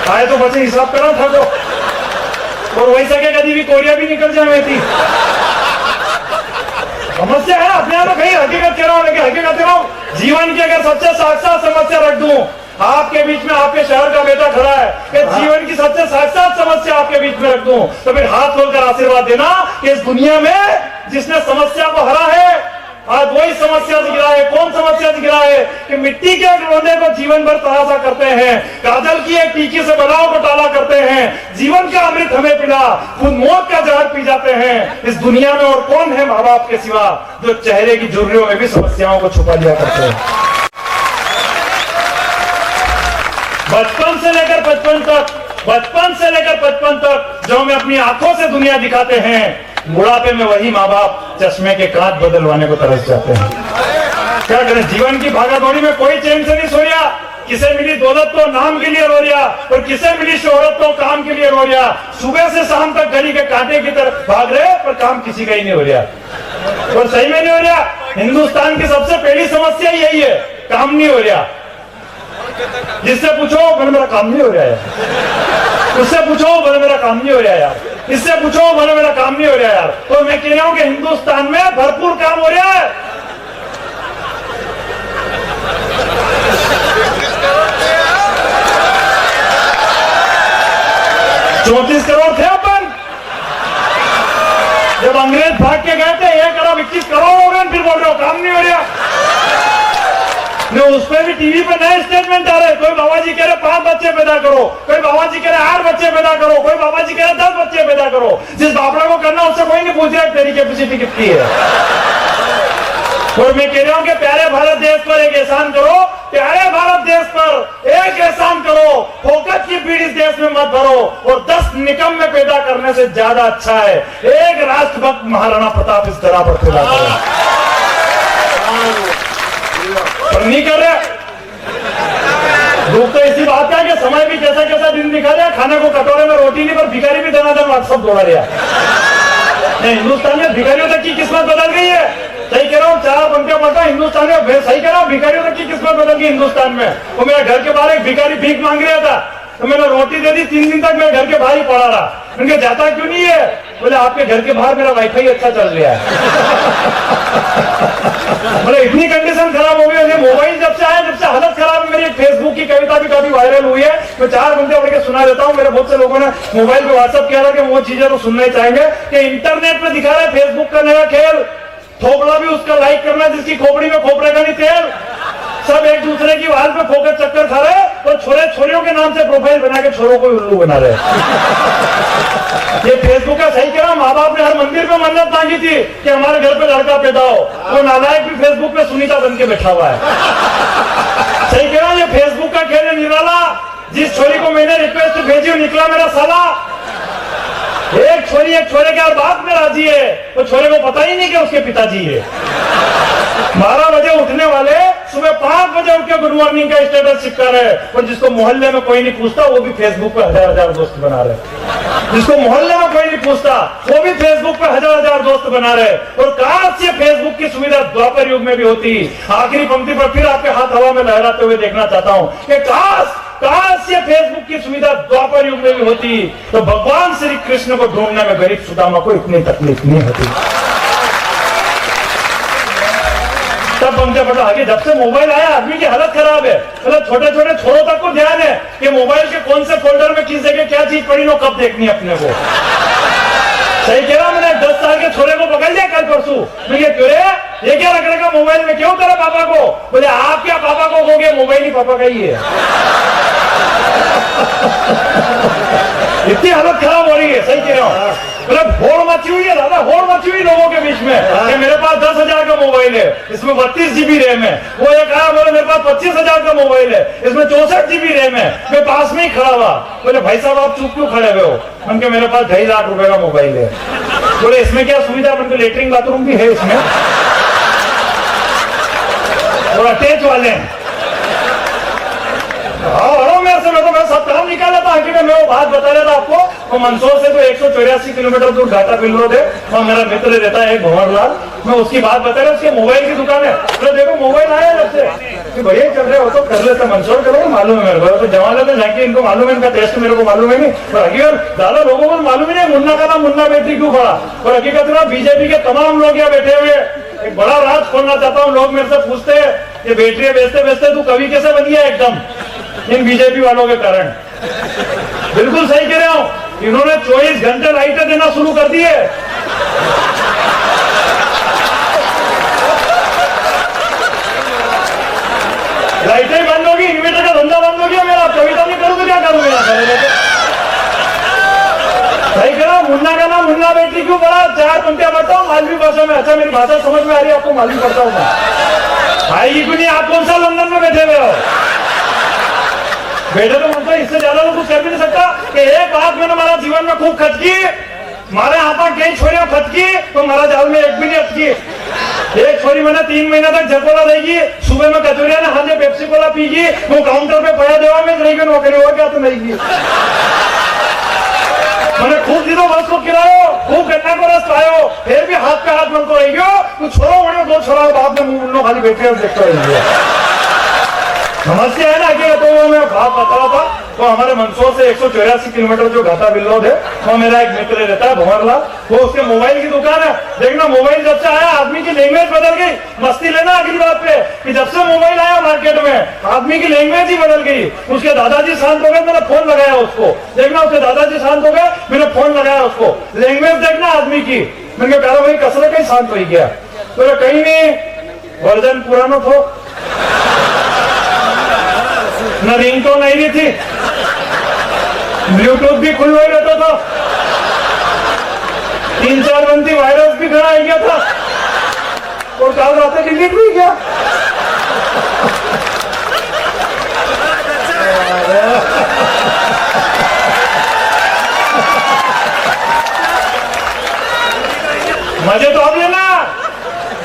आए तो बचे हिसाब करना थको, और वही सके कभी भी कोरिया भी निकल जाए थी। समस्या है अपने आप कहीं, हकीकत कह रहा हूं, लेकिन हकीकत कह रहा हूं, जीवन की अगर सबसे साक्षात समस्या रख दूं आपके बीच में, आपके शहर का बेटा खड़ा है कि जीवन की सबसे साक्षात समस्या आपके बीच में रख दूं, तो फिर हाथ खोलकर आशीर्वाद देना कि इस दुनिया में जिसने समस्या को हरा है, आज वही समस्या दिख रहा है। कौन समस्या दिख रहा है कि मिट्टी के रोने को जीवन भर तराशा करते हैं, काजल की एक टीकी से बलाओं को टाला करते हैं, जीवन का अमृत हमें पिला, खुद मौत का जहर पी जाते हैं। इस दुनिया में और कौन है माँ बाप के सिवा जो चेहरे की झुर्रियों में भी समस्याओं को छुपा लिया करते हैं। बचपन से लेकर 55 तक जो हमें अपनी आंखों से दुनिया दिखाते हैं, बुढ़ापे में वही माँ बाप चश्मे के कांच बदलवाने को तरस जाते हैं। क्या करें, जीवन की भागादौड़ी में कोई चैन से नहीं सो रहा। किसे मिली दौलत तो नाम के लिए रो रहा, और किसे मिली शोहरत तो काम के लिए रो रहा। सुबह से शाम तक गली के कांटे की तरफ भाग रहे, पर काम किसी का ही नहीं हो रहा, और सही में नहीं हो रहा। हिंदुस्तान की सबसे पहली समस्या यही है, काम नहीं हो रहा। जिससे पूछो बोले मेरा काम नहीं हो रहा है, उससे पूछो बोले मेरा काम नहीं हो रहा है यार। इससे पूछो, बोले मेरा काम नहीं हो रहा यार। तो मैं कह रहा हूं कि हिंदुस्तान में भरपूर काम हो रहा है। 34 करोड़ थे अपन, जब अंग्रेज भाग के गए थे 1 अरब 21 करोड़ हो गए, फिर बोल रहे हो काम नहीं हो रहा। मैं उस पर भी टीवी पे नए स्टेटमेंट आ रहे, कोई बाबा जी कह रहे 5 बच्चे पैदा करो, कोई बाबा जी कह रहे 8 बच्चे पैदा करो, कोई बाबा जी कह रहे 10 बच्चे पैदा करो। जिस बापड़ा को करना उससे कोई नहीं पूछ रहा तेरी कैपेसिटी कितनी है। और मैं कह रहा हूं कि प्यारे भारत देश पर एक एहसान करो, प्यारे भारत देश पर एक एहसान करो, फोकट की पीढ़ी इस देश में मत भरो, और 10 निकम्मे पैदा करने से ज्यादा अच्छा है एक राष्ट्रभक्त महाराणा प्रताप इस धरा पर पैदा करो। पर नहीं कर रहे। दुख तो इसी बात का कि समय भी कैसा कैसा दिन दिखा रहा है, खाने को कटोरे में रोटी नहीं, पर भिखारी भी दनादन व्हाट्सअप दौड़ा रहा है। हिंदुस्तान में भिखारियों तक की किस्मत बदल गई है। सही कह रहा हूँ, 4 पंक्तियां पढ़ता हिंदुस्तान में, सही कह रहा हूँ, भिखारियों तक की किस्मत बदल गई हिंदुस्तान में। वो मेरे घर के बाहर एक भिखारी भीख मांग रहा था, तो मैंने रोटी दे दी। 3 दिन तक मेरे घर के बाहर ही पड़ा रहा। उनके जाता क्यों नहीं है? बोले आपके घर के बाहर मेरा वाईफाई अच्छा चल रहा है। बोले इतनी कंडीशन खराब हो गई, मोबाइल जब से आया, जब से हालत खराब है। मेरी एक फेसबुक की कविता भी काफी वायरल हुई है, मैं 4 घंटे पढ़ के सुना देता हूँ। मेरे बहुत से लोगों ने मोबाइल पे व्हाट्सअप किया था कि वो चीजें तो सुनना ही चाहेंगे कि इंटरनेट पे दिखा रहे फेसबुक का नया खेल, थोपड़ा भी उसका लाइक करना जिसकी खोपड़ी में खोपड़े का नहीं तेल। सब एक दूसरे की वाल पे फोकट चक्कर खा रहे, और छोरे छोरियों के नाम से प्रोफाइल बना के छोरों को उल्लू बना रहे। ये फेसबुक का सही कह रहा, माँ बाप ने हर मंदिर पे मन्नत मांगी थी कि हमारे घर पे लड़का पैदा हो, वो नालायक भी फेसबुक पे सुनीता बन के बैठा हुआ है। सही कह रहा, ये फेसबुक का खेल है निराला। जिस छोरी को मैंने रिक्वेस्ट भेजी निकला मेरा साला। एक छोरी एक छोरे के बाप में राजी है, वो छोरे को पता ही नहीं कि उसके पिताजी है। 12 बजे उठने वाले सुबह 5 बजे उठ के गुड मॉर्निंग का स्टेटस चिपका रहे, और जिसको मोहल्ले में कोई नहीं पूछता वो भी फेसबुक पे 1000 दोस्त बना रहे। जिसको मोहल्ले में कोई नहीं पूछता वो भी फेसबुक पे 1000 दोस्त बना रहे। और काश ये फेसबुक की सुविधा द्वापर युग में भी होती। आखिरी पंक्ति पर फिर आपके हाथ हवा में लहराते हुए देखना चाहता हूं कि काश ये फेसबुक की सुविधा द्वापर युग में भी होती, तो भगवान श्री कृष्ण को ढूंढने में गरीब सुदामा को इतनी तकलीफ नहीं होती। तब पंक्ति पढ़ा आगे, जब से मोबाइल आया आदमी की हालत खराब है। मतलब छोटे छोटे छोरों तक को ध्यान है कि मोबाइल के कौन से फोल्डर में किस जगह क्या चीज पड़ी नो कब देखनी अपने को। सही कह रहा, मैंने 10 साल के छोरे को पकड़ लिया कल परसों। मैं क्यों रे, ये क्या रख रखा मोबाइल में, क्यों तेरे पापा को? बोले आप क्या पापा को कहोगे, मोबाइल ही पापा का ही है। इतनी हालत खराब हो रही है। सही कह रहा हूँ, मतलब होड़ मची हुई है दादा, होड़ मची हुई लोगों के बीच में कि मेरे पास 10,000 का मोबाइल है, इसमें 32 GB रैम है। वो एक आया बोले मेरे पास 25,000 का मोबाइल है, इसमें 64 GB रैम है। मैं पास में ही खड़ा हुआ, बोले भाई साहब आप चुप क्यों खड़े हुए हो? उनके मेरे पास 2.5 लाख रुपए का मोबाइल है। बोले इसमें क्या सुविधा? उनके लेटरिन बाथरूम भी है इसमें, और अटैच वाले हैं। मेरे से मैं सब काम निकाला था। हकीकत में वो बात बता रहा था आपको, वो मंदसौर से तो 184 किलोमीटर दूर घाटा पिल रोड है, वहाँ मेरा मित्र रहता है भंवरलाल। मैं उसकी बात बता रहा, उसके मोबाइल की दुकान है। तो देखो मोबाइल आया जब से बढ़िया चल रहे हो तो कर लेते, मंदसौर करो मालूम है मेरे को। तो जवान तो जाके इनको मालूम है, इनका टेस्ट मेरे को मालूम है नहीं, पर हकीकत दादा लोगों को मालूम ही नहीं मुन्ना का नाम मुन्ना बेटी क्यों पड़ा। और हकीकत में बीजेपी के तमाम लोग यहाँ बैठे हुए एक बड़ा राज खोलना चाहता हूँ। लोग मेरे से पूछते हैं कि बैटरी बेचते बेचते तू कवि कैसे बन गया एकदम इन बीजेपी वालों के कारण। बिल्कुल सही कह रहा हूं, इन्होंने 24 घंटे लाइटें देना शुरू कर दी है। लाइटें बंद होगी, इन्वर्टर का धंधा बंद हो गया मेरा। कविता नहीं करूँ तो क्या करूँ मेरा? सही कह रहा हूं, मुन्ना का नाम मुन्ना बेटी क्यों पड़ा? 4 पंक्तियां पढ़ता हूँ मालवी भाषा में। अच्छा मेरी भाषा समझ में आ रही है आपको? मालवी पढ़ता हूँ आएगी क्यों नहीं? आप कौन सा लंदन में बैठे हुए हो? बेटे तो मतलब इससे ज्यादा तो कुछ कर भी नहीं सकता कि एक बात मैंने हमारा जीवन में खूब खर्च की, मारे हाथा कई छोरियां फटकी तो हमारा जाल में एक भी नहीं अटकी। एक छोरी मैंने 3 महीना तक झकोला देगी, सुबह में कचौरिया ने हाथे पेप्सी कोला पीगी, वो काउंटर पे पया देवा में रही नौकरी हो क्या तो नहीं की। मैंने खूब दिनों बस को किरायो, खूब गन्ना को रस पायो, फिर भी हाथ पे हाथ मलतो रही गयो। तो छोरो बड़े 2 छोरा बाप ने मुंह खाली बैठे देखते रही। समस्या है ना कि तो वो मैं बात बता रहा था वो हमारे मंदसौर से 184 किलोमीटर जो घाटा बिल्लोद है, वो मेरा एक मित्र रहता है भंवरलाल, वो उसके मोबाइल की दुकान है। देखना मोबाइल जब से आया आदमी की लैंग्वेज बदल गई। मस्ती लेना अगली बात पे कि जब से मोबाइल आया मार्केट में आदमी की लैंग्वेज ही बदल गई। उसके दादाजी शांत हो गए, मैंने फोन लगाया उसको, देखना उसके दादाजी शांत हो गए, मैंने फोन लगाया उसको, लैंग्वेज देखना आदमी की। मैंने कहा भाई कसरत कहीं शांत हो गया, तो कहीं नहीं, वर्जन पुराना थो, न रिंगटोन आई रही थी, ब्लूटूथ भी खुल ही रहता था, 3-4 बंदी वायरस भी खड़ा आ गया था और कल रात डिलीट भी गया। मजे तो अब लेना।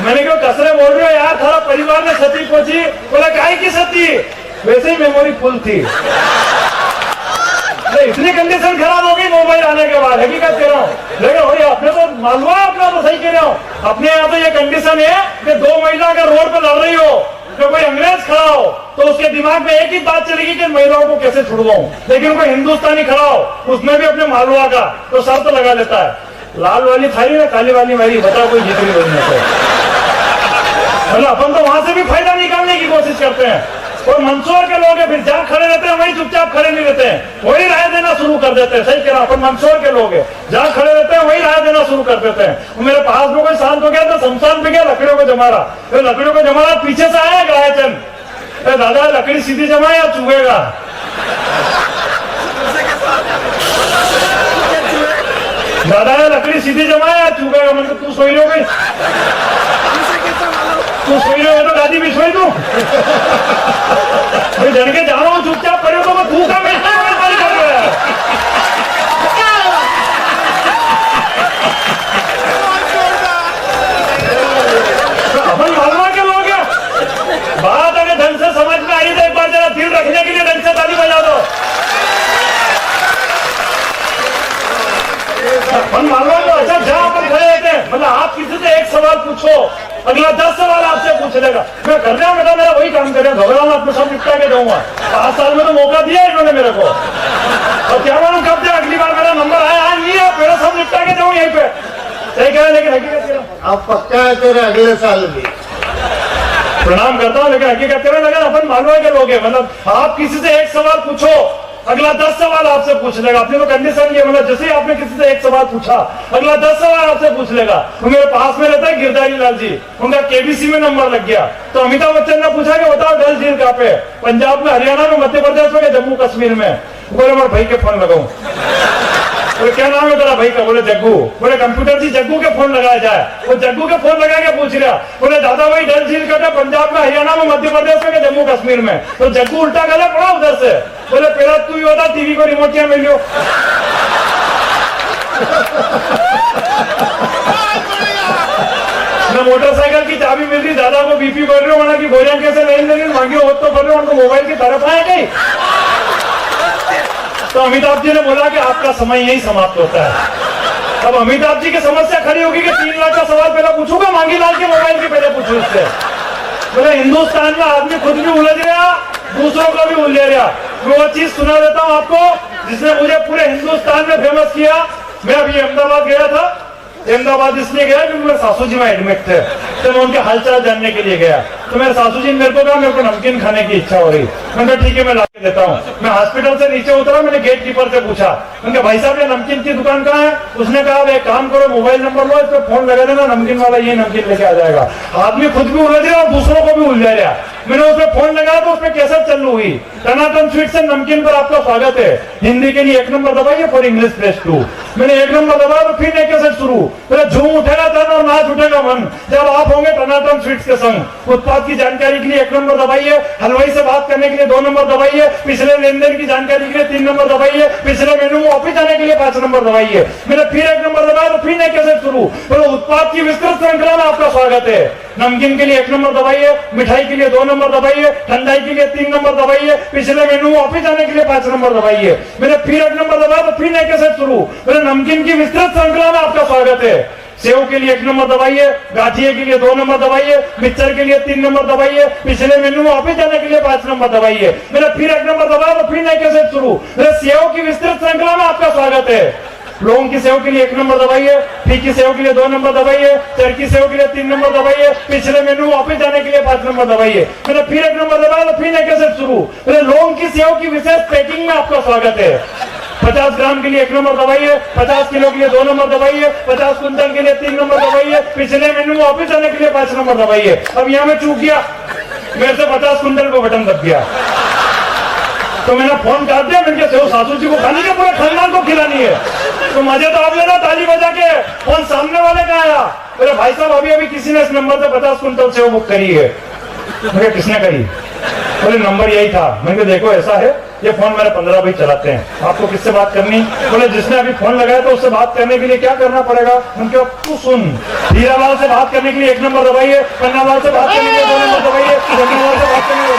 मैंने क्यों कसरे बोल रहे हो यार, थारा परिवार में सती पहुंची, बोला काहे की सती, वैसे ही मेमोरी फुल थी। इतनी कंडीशन खराब हो गई मोबाइल आने के बाद, हकीकत कह रहा हूँ। लेकिन भाई अपने तो मालूम है, अपना तो सही कह रहा हूँ, अपने यहाँ तो ये कंडीशन है कि 2 महिला अगर रोड पे लड़ रही हो तो कोई अंग्रेज खड़ा हो तो उसके दिमाग में एक ही बात चलेगी कि महिलाओं को कैसे छुड़वाऊं। लेकिन कोई हिंदुस्तानी खड़ा हो, उसमें भी अपने मालवा का तो शर्त लगा लेता है, लाल वाली थाली ना काली वाली मेरी, बता कोई जीत रही बनने से। मतलब अपन तो वहां से भी फायदा निकालने की कोशिश करते हैं। और मंदसौर के लोग हैं, फिर जहाँ खड़े रहते हैं वहीं चुपचाप खड़े नहीं रहते हैं, वही राय देना शुरू कर देते हैं। सही कह रहा हूं, अपन मंदसौर के लोग हैं, जहाँ खड़े रहते हैं वही राय देना शुरू कर देते हैं। मेरे पास में कोई शांत हो गया तो शमशान पे गया, लकड़ियों को जमा रहा, तो लकड़ियों को जमा रहा, पीछे से आया गायचंद, दादा लकड़ी सीधी जमा या चुभेगा। दादा ने लकड़ी सीधी जमाया चुभेगा। मतलब तू सोई रहो, तू सोई रहे हो तो दादी भी सोई तू। मैं जन के जा रहा हूँ, चुपचाप पड़े तो मैं थूका कर रहा है। अपन मालवा के लोग हैं, बात अगर ढंग से समझ में आई तो एक बार जरा दिल रखने के लिए ढंग से ताली बजा दो। अपन मालवा को अच्छा जहां अपन खड़े रहते हैं, मतलब आप किसी से एक सवाल पूछो, अगला 10 सवाल आपसे पूछ लेगा। मैं कर रहा हूँ बेटा, मेरा वही काम कर रहा हूँ, घबराऊंगा अपने सब निपटा के दूंगा। 5 साल में तो मौका दिया इन्होंने मेरे को, और क्या मालूम कब तक अगली बार मेरा नंबर आया, आज नहीं है, मेरा सब निपटा के दूँ यहीं पे। सही कह रहा है, लेकिन हकीकत अब पक्का है तेरे अगले साल भी प्रणाम करता हूँ, लेकिन हकीकत कह रहा है, अपन मालवा के लोग हैं। मतलब आप किसी से एक सवाल पूछो, अगला 10 सवाल आपसे पूछ लेगा। अपनी तो कंडीशन ये, मतलब जैसे ही आपने किसी से एक सवाल पूछा, अगला 10 सवाल आपसे पूछ लेगा। तो मेरे पास में रहता है गिरधारी लाल जी, उनका केबीसी में नंबर लग गया, तो अमिताभ बच्चन ने पूछा कि बताओ डल झील कहाँ पे, पंजाब में, हरियाणा में, मध्य प्रदेश में, जम्मू कश्मीर में। बोले मैं भाई के फोन लगाऊं। बोले क्या नाम है तेरा भाई का? बोले जग्गू। बोले कंप्यूटर जी जग्गू के फोन लगाया जाए। वो जग्गू के फोन लगा के पूछ रहा, बोले दादा भाई डल झील का पंजाब में, हरियाणा में, मध्य प्रदेश में, जम्मू कश्मीर में। तो जग्गू उल्टा गला पड़ा उधर से, बोले पहला तू ही होता टीवी को रिमोट क्या मिलियो। न मोटरसाइकिल की चाबी मिल रही, दादा को बीपी बढ़ रहे हो, वहां की गोलियां कैसे नहीं लेनी, मांगी हो तो कर रहे हो, उनको मोबाइल की तरफ आया कहीं। तो अमिताभ जी ने बोला कि आपका समय यही समाप्त होता है। अब अमिताभ जी की समस्या खड़ी होगी कि 3 लाख का सवाल पहले पूछूंगा, मांगी लाल के मोबाइल के पहले पूछू इससे। बोले हिंदुस्तान में आदमी खुद भी उलझ रहा, दूसरों को भी उलझ रहा। मैं वो चीज सुना देता हूँ आपको जिसने मुझे पूरे हिंदुस्तान में फेमस किया। मैं अभी अहमदाबाद गया था, अहमदाबाद इसलिए गया क्योंकि मेरे सासू जी में एडमिट थे, तो मैं उनके हालचाल जानने के लिए गया। तो मेरे सासू जी ने मेरे को कहा मेरे को नमकीन खाने की इच्छा हो रही। मैंने कहा ठीक है मैं ला के देता हूँ। मैं हॉस्पिटल से नीचे उतरा, मैंने गेट कीपर से पूछा, मैंने भाई साहब ये नमकीन की दुकान कहाँ है? उसने कहा एक काम करो, मोबाइल नंबर लो, इस पर फोन लगा देना, नमकीन वाला ये नमकीन लेके आ जाएगा। आदमी खुद भी उलझ रहा और दूसरों को भी उलझा रहा। मैंने उसमें फोन लगाया तो उसमें कैसेट चालू हुई, टनाटन स्वीट्स एंड नमकीन पर आपका स्वागत है, हिंदी के लिए 1 नंबर दबाइए, फॉर इंग्लिश प्रेस 2। मैंने 1 नंबर दबाया तो फिर एक कैसेट शुरू, फिर झूम उठेगा तन और नाच उठेगा मन, जब आप होंगे टनाटन स्वीट्स के संग। उत्पाद की जानकारी के लिए 1 नंबर दबाइए, हलवाई से बात करने के लिए 2 नंबर दबाइए, पिछले लेन देन की जानकारी के लिए 3 नंबर दबाइए, पिछले मेनू में ऑफिस जाने के लिए 5 नंबर दबाइए। मैंने फिर 1 नंबर दबाया तो फिर एक कैसेट शुरू, फिर उत्पाद की विस्तृत श्रृंखला में आपका स्वागत है। नमकीन के लिए 1 नंबर दबाइए, मिठाई के लिए 2 नंबर दबाइए, ठंडाई के लिए 3 नंबर दबाइए, पिछले मेनू में ऑफिस जाने के लिए 5 नंबर दबाइए। मैंने फिर 1 नंबर दबाया तो फिर एक कैसेट शुरू, मैंने नमकीन की विस्तृत श्रृंखला में आपका स्वागत है। सेव के लिए 1 नंबर दबाइए, गाठिए के लिए 2 नंबर दबाइए, मिक्सचर के लिए 3 नंबर दबाइए, पिछले मेनू में वापिस जाने के लिए 5 नंबर दबाइए। मैंने फिर 1 नंबर दबाया तो फिर नए कैसेट शुरू। मेरे सेव की विस्तृत श्रृंखला में आपका स्वागत है। लौंग की सेव के लिए 1 नंबर दबाइए, फीकी सेव के लिए 2 नंबर दबाइए, चरकी सेव के लिए 3 नंबर दबाइए, पिछले मेनू वापस जाने के लिए 5 नंबर दबाइए। मैंने फिर 1 नंबर दबाया तो फिर नए कैसेट शुरू। मेरे लौंग की सेव की विशेष पैकिंग में आपका स्वागत है। 50 ग्राम के लिए 1 नंबर दबाइए, 50 किलो के लिए 2 नंबर दबाइए, 50 कुंटल के लिए 3 नंबर दबाइए, पिछले मेनू वापस जाने के लिए 5 नंबर दबाइए। अब यहाँ में चूक गया, मेरे से 50 कुंटल को बटन दब गया तो मैंने फोन काट दिया। मैंने कहा सासू जी को खानी है, पूरे खानदान को खिलानी है, तो मजे तो आप लेना ताली बजा के। फोन सामने वाले का आया, मेरे भाई साहब अभी किसी ने इस नंबर से 50 कुंटल सेव बुक करी है। मैंने किसने करी? बोले नंबर यही था। मैंने कहा देखो ऐसा है, ये फोन मेरे 15 भाई चलाते हैं, आपको किससे बात करनी? बोले जिसने अभी फोन लगाया तो उससे बात करने के लिए क्या करना पड़ेगा? उनके तू सुन, हीरालाल से बात करने के लिए 1 नंबर दबाइए, पन्नालाल से बात करने के लिए 2 नंबर दबाइए, जन्नालाल से बात करने के लिए